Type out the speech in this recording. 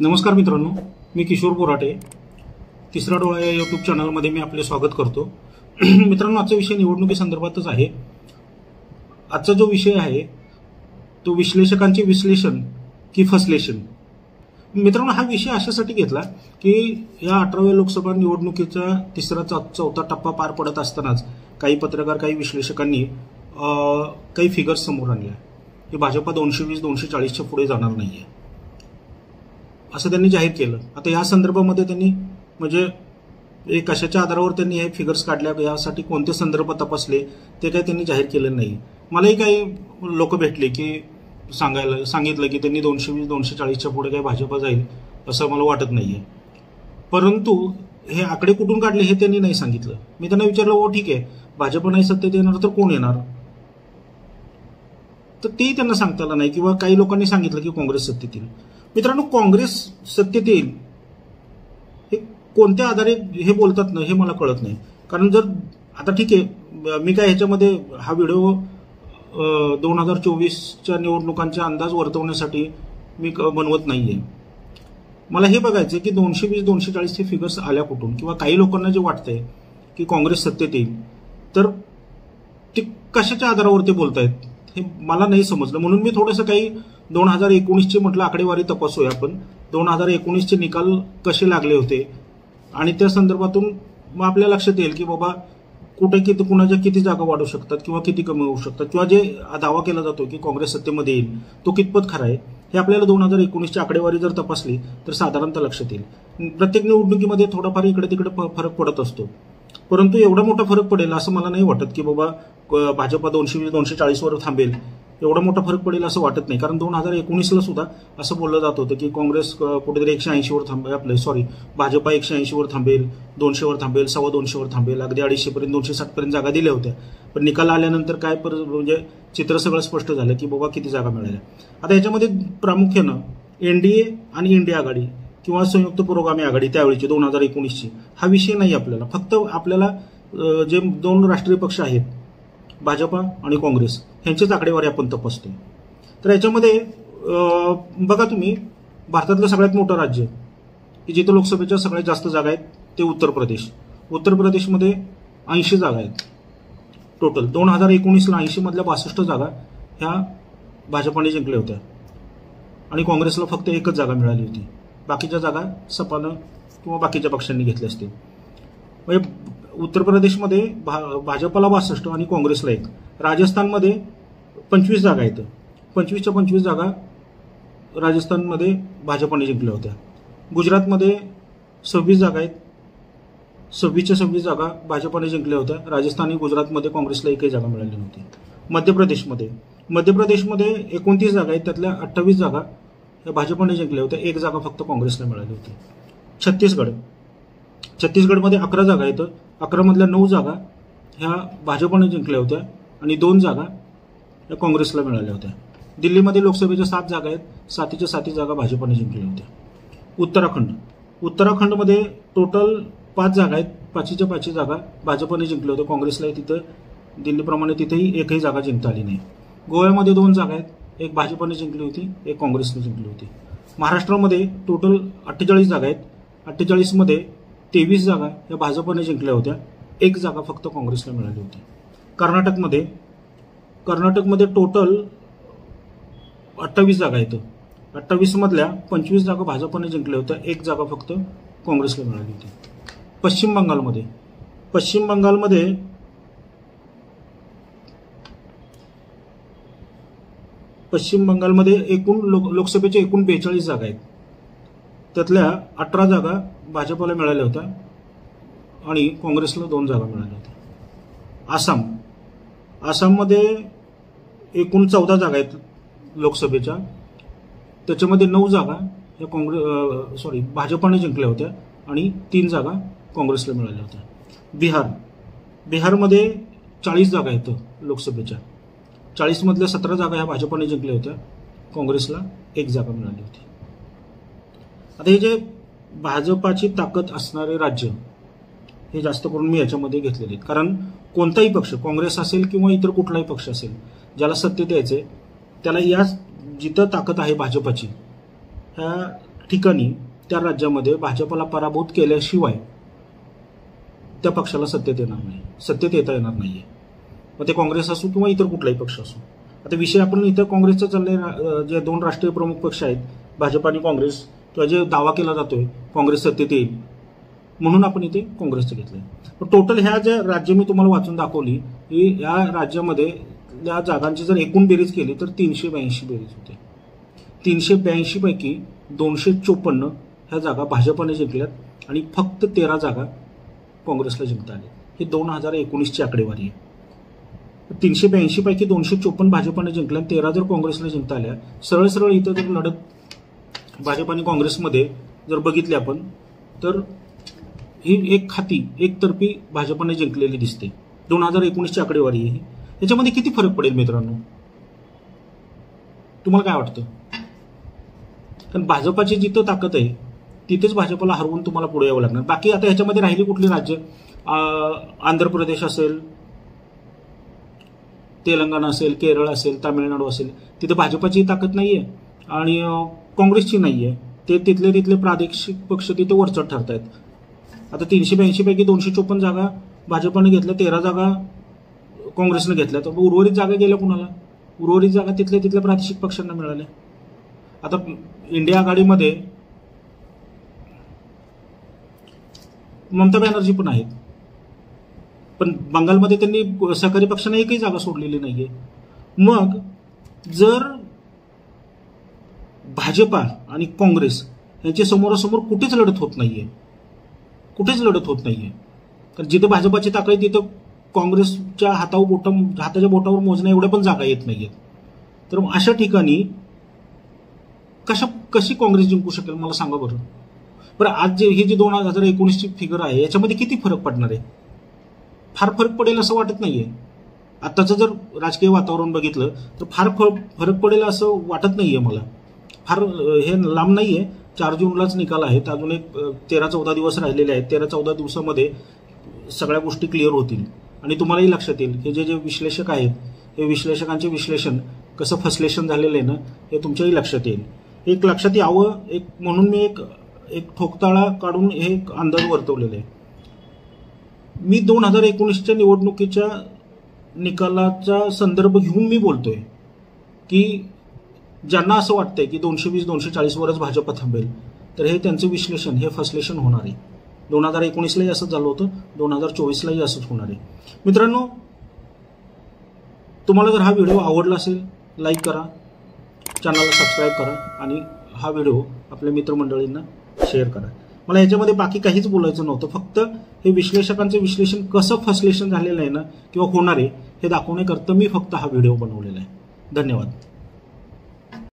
नमस्कार मित्रांनो, मी किशोर बोराटे. तिसरा डोळा या यूट्यूब चॅनलमध्ये मी आपले स्वागत करतो. मित्रांनो, आजचा विषय निवडणुकीसंदर्भातच आहे. आजचा जो विषय आहे तो विश्लेषकांचे विश्लेषण की फसलेशन. मित्रांनो, हा विषय अशासाठी घेतला की या 18व्या लोकसभा निवडणुकीचा तिसरा चौथा टप्पा पार पडत असतानाच काही पत्रकार, काही विश्लेषकांनी काही फिगर्स समोर आणल्या की भाजपा 220-240च्या पुढे जाणार नाहीये असं त्यांनी जाहीर केलं. आता या संदर्भामध्ये त्यांनी म्हणजे कशाच्या आधारावर त्यांनी हे फिगर्स काढल्या, यासाठी कोणते संदर्भ तपासले ते काही त्यांनी जाहीर केलं नाही. मलाही काही लोक भेटले की सांगितलं की त्यांनी 220-240च्या पुढे काही भाजपा जाईल असं मला वाटत नाहीये. परंतु हे आकडे कुठून काढले हे त्यांनी नाही सांगितलं. मी त्यांना विचारलं, हो ठीक आहे, भाजप नाही सत्तेत येणार तर कोण येणार, तर तेही त्यांना सांगता आलं नाही. किंवा काही लोकांनी सांगितलं की काँग्रेस सत्तेत येईल. मित्रांनो, काँग्रेस सत्तेत येईल हे कोणत्या आधारे हे बोलतात ना, हे मला कळत नाही. कारण जर आता ठीक आहे, मी काय ह्याच्यामध्ये हा व्हिडिओ 2024च्या निवडणुकांचा अंदाज वर्तवण्यासाठी मी बनवत नाहीये. मला हे बघायचं की 220-240 हे फिगर्स आल्या कुठून, किंवा काही लोकांना जे वाटतंय की काँग्रेस सत्तेत येईल तर ते कशाच्या आधारावर ते बोलतायत हे मला नाही समजलं. म्हणून मी थोडंसं काही 2019चे म्हटलं आकडेवारी तपासूया आपण. 2019चे निकाल कसे लागले होते आणि त्या संदर्भातून मग आपल्या लक्षात येईल की बाबा कुठे किती कुणाच्या किती जागा वाढू शकतात किंवा किती कमी होऊ शकतात, किंवा जे दावा केला जातो की काँग्रेस सत्तेमध्ये येईल तो कितपत खरा आहे हे आपल्याला 2019ची आकडेवारी जर तपासली तर साधारणतः लक्षात येईल. प्रत्येक निवडणुकीमध्ये थोडाफार इकडे तिकडे फरक पडत असतो, परंतु एवढा मोठा फरक पडेल असं मला नाही वाटत की बाबा भाजपा 220-240वर थांबेल. एवढा मोठा फरक पडेल असं वाटत नाही. कारण 2019ला सुद्धा असं बोललं जात होतं की काँग्रेस कुठेतरी 180वर थांबेल, भाजपा 180वर थांबेल, 200वर थांबेल, 250वर थांबेल, अगदी 250पर्यंत 260पर्यंत जागा दिल्या होत्या. पण निकाल आल्यानंतर काय म्हणजे चित्र सगळं स्पष्ट झालं की बाबा किती जागा मिळाल्या. आता याच्यामध्ये प्रामुख्यानं एनडीए आणि इंडिया आघाडी किंवा संयुक्त पुरोगामी आघाडी त्यावेळीची 2019ची हा विषय नाही आपल्याला. फक्त आपल्याला जे दोन राष्ट्रीय पक्ष आहेत भाजपा आणि काँग्रेस यांचीच आकडेवारी आपण तपासतोय. तर याच्यामध्ये बघा तुम्ही, भारतातलं सगळ्यात मोठं राज्य की जिथं लोकसभेच्या सगळ्यात जास्त जागा आहेत ते उत्तर प्रदेश. उत्तर प्रदेशमध्ये 80 जागा आहेत टोटल. 2019ला 80 मधल्या 62 जागा ह्या भाजपाने जिंकल्या होत्या आणि काँग्रेसला फक्त एकच जागा मिळाली होती. बाकीच्या जागा सपानं किंवा बाकीच्या पक्षांनी घेतल्या असतील. म्हणजे उत्तर प्रदेशमध्ये भाजपाला 62 आणि काँग्रेसला 1. राजस्थानमध्ये 25 जागा आहेत. 25च्या 25 जागा राजस्थानमध्ये भाजपाने जिंकल्या होत्या. गुजरातमध्ये 26 जागा आहेत. 26च्या 26 जागा भाजपाने जिंकल्या होत्या. राजस्थान आणि गुजरातमध्ये काँग्रेसला एकही जागा मिळाली नव्हती. मध्यप्रदेशमध्ये 29 जागा आहेत. त्यातल्या 28 जागा या भाजपाने जिंकल्या होत्या. 1 जागा फक्त काँग्रेसला मिळाली होती. छत्तीसगडमध्ये 11 जागा आहेत. 11 मधल्या 9 जागा ह्या भाजपाने जिंकल्या होत्या आणि 2 जागा या काँग्रेसला मिळाल्या होत्या. दिल्लीमध्ये लोकसभेच्या 7 जागा आहेत. 7च्या 7 जागा भाजपाने जिंकल्या होत्या. उत्तराखंडमध्ये टोटल 5 जागा आहेत. 5च्या 5 जागा भाजपाने जिंकल्या होत्या. काँग्रेसला तिथं दिल्लीप्रमाणे तिथेही एकही जागा जिंकता आली नाही. गोव्यामध्ये 2 जागा आहेत. एक भाजपाने जिंकली होती, एक काँग्रेसने जिंकली होती. महाराष्ट्रामध्ये टोटल 48 जागा आहेत. 48 मध्ये 23 जागा या भाजपाने जिंकल्या होत्या. 1 जागा फक्त काँग्रेसला मिळाली होती. कर्नाटकमध्ये टोटल 28 जागा आहेत. 28 मधल्या 25 जागा भाजपाने जिंकल्या होत्या. 1 जागा फक्त काँग्रेसला मिळाली होती. पश्चिम बंगालमध्ये एकूण लोकसभेच्या एकूण 42 जागा आहेत. त्यातल्या 18 जागा भाजपाला मिळाल्या होत्या आणि काँग्रेसला 2 जागा मिळाल्या होत्या. आसाममध्ये एकूण 14 जागा आहेत लोकसभेच्या. त्याच्यामध्ये 9 जागा या भाजपाने जिंकल्या होत्या आणि 3 जागा काँग्रेसला मिळाल्या होत्या. बिहारमध्ये 40 जागा आहेत लोकसभेच्या. 40 मधल्या 17 जागा ह्या भाजपाने जिंकल्या होत्या. काँग्रेसला 1 जागा मिळाली होती. आता हे जे भाजपाची ताकद असणारे राज्य हे जास्त करून मी याच्यामध्ये घेतलेले आहेत. कारण कोणताही पक्ष, काँग्रेस असेल किंवा इतर कुठलाही पक्ष असेल, ज्याला सत्तेत यायचे त्याला या जिथं ताकद आहे भाजपाची ह्या ठिकाणी त्या राज्यामध्ये भाजपला पराभूत केल्याशिवाय त्या पक्षाला सत्तेत येणार नाही, सत्तेत येता येणार नाहीये. मग ते काँग्रेस असो किंवा इतर कुठलाही पक्ष असो. आता विषय आपण इथं काँग्रेसचं चाललंय, जे दोन राष्ट्रीय प्रमुख पक्ष आहेत भाजप आणि काँग्रेस, किंवा जे दावा केला जातोय काँग्रेस सत्तेत येईल म्हणून आपण इथे काँग्रेसचं घेतलंय. पण टोटल ह्या ज्या राज्य मी तुम्हाला वाचून दाखवली, ही या राज्यामध्ये या जागांची जर एकूण बेरीज केली तर 382 बेरीज होते. 382 पैकी 254 ह्या जागा भाजपने जिंकल्यात आणि फक्त 13 जागा काँग्रेसला जिंकता आल्या. ही 2019ची आकडेवारी आहे. 382 पैकी 254 भाजपने जिंकल्या, 13 जर काँग्रेसला जिंकता आल्या. सरळ सरळ इथं जर लढत भाजप आणि काँग्रेसमध्ये जर बघितली आपण तर ही एक खाती एकतर्फी भाजपने जिंकलेली दिसते. 2019ची आकडेवारी आहे. याच्यामध्ये किती फरक पडेल मित्रांनो, तुम्हाला काय वाटतं? कारण भाजपाची जिथं ताकद आहे तिथेच भाजपला हरवून तुम्हाला पुढे यावं लागणार. बाकी आता ह्याच्यामध्ये राहिली कुठली राज्य, आंध्र प्रदेश असेल, तेलंगणा असेल, केरळ असेल, तामिळनाडू असेल, तिथे भाजपाची ताकद नाहीये आणि काँग्रेसची नाहीये. ते तिथले प्रादेशिक पक्ष तिथे वरचढ ठरतायत. आता 382 पैकी 254 जागा भाजपने घेतल्या, 13 जागा काँग्रेसने घेतल्या. तर उर्वरित जागा गेल्या कुणाला? उर्वरित जागा तिथल्या प्रादेशिक पक्षांना मिळाल्या. आता इंडिया आघाडीमध्ये ममता बॅनर्जी पण आहेत, पण बंगालमध्ये त्यांनी सहकारी पक्षांना एकही जागा सोडलेली नाहीये. मग जर भाजपा आणि काँग्रेस यांच्या समोरासमोर कुठेच लढत होत नाहीये, कारण जिथे भाजपाची ताकद आहे तिथं काँग्रेसच्या हाताच्या बोटावर मोजण्या एवढ्या पण जागा येत नाहीयेत. तर अशा ठिकाणी कशी काँग्रेस जिंकू शकेल मला सांगा बरं. आज ही जी 2019ची फिगर आहे याच्यामध्ये किती फरक पडणार आहे? फार फरक पडेल असं वाटत नाहीये. आताचं जर राजकीय वातावरण बघितलं तर फार फरक पडेल असं वाटत नाहीये मला. फार हे लांब नाहीये. 4 जूनलाच निकाल आहेत. अजून एक 13-14 दिवस राहिलेले आहेत. 13-14 दिवसामध्ये सगळ्या गोष्टी क्लिअर होतील आणि तुम्हालाही लक्षात येईल की जे विश्लेषक आहेत हे विश्लेषकांचे विश्लेषण कसं फसलेशन झालेलं आहे ना, हे तुमच्याही लक्षात येईल. एक लक्षात यावं म्हणून मी एक ठोकताळा काढून हे एक अंदाज वर्तवलेला आहे. मी 2019च्या निवडणुकीच्या निकालाचा संदर्भ घेऊन मी बोलतोय की ज्यांना असं वाटतंय की 220-240 वरच भाजप थांबेल, तर हे त्यांचं विश्लेषण हे फसलेशन होणार आहे. 2019लाही असंच झालं होतं, 2024लाही असंच होणार आहे. मित्रांनो, तुम्हाला जर हा व्हिडिओ आवडला असेल लाईक करा, चॅनलला सबस्क्राईब करा आणि हा व्हिडिओ आपल्या मित्रमंडळींना शेअर करा. मला याच्यामध्ये बाकी काहीच बोलायचं नव्हतं. फक्त हे विश्लेषकांचं विश्लेषण कसं फसलेशन झालेलं आहे ना किंवा होणार आहे हे दाखवण्याकरता मी फक्त हा व्हिडिओ बनवलेला आहे. धन्यवाद.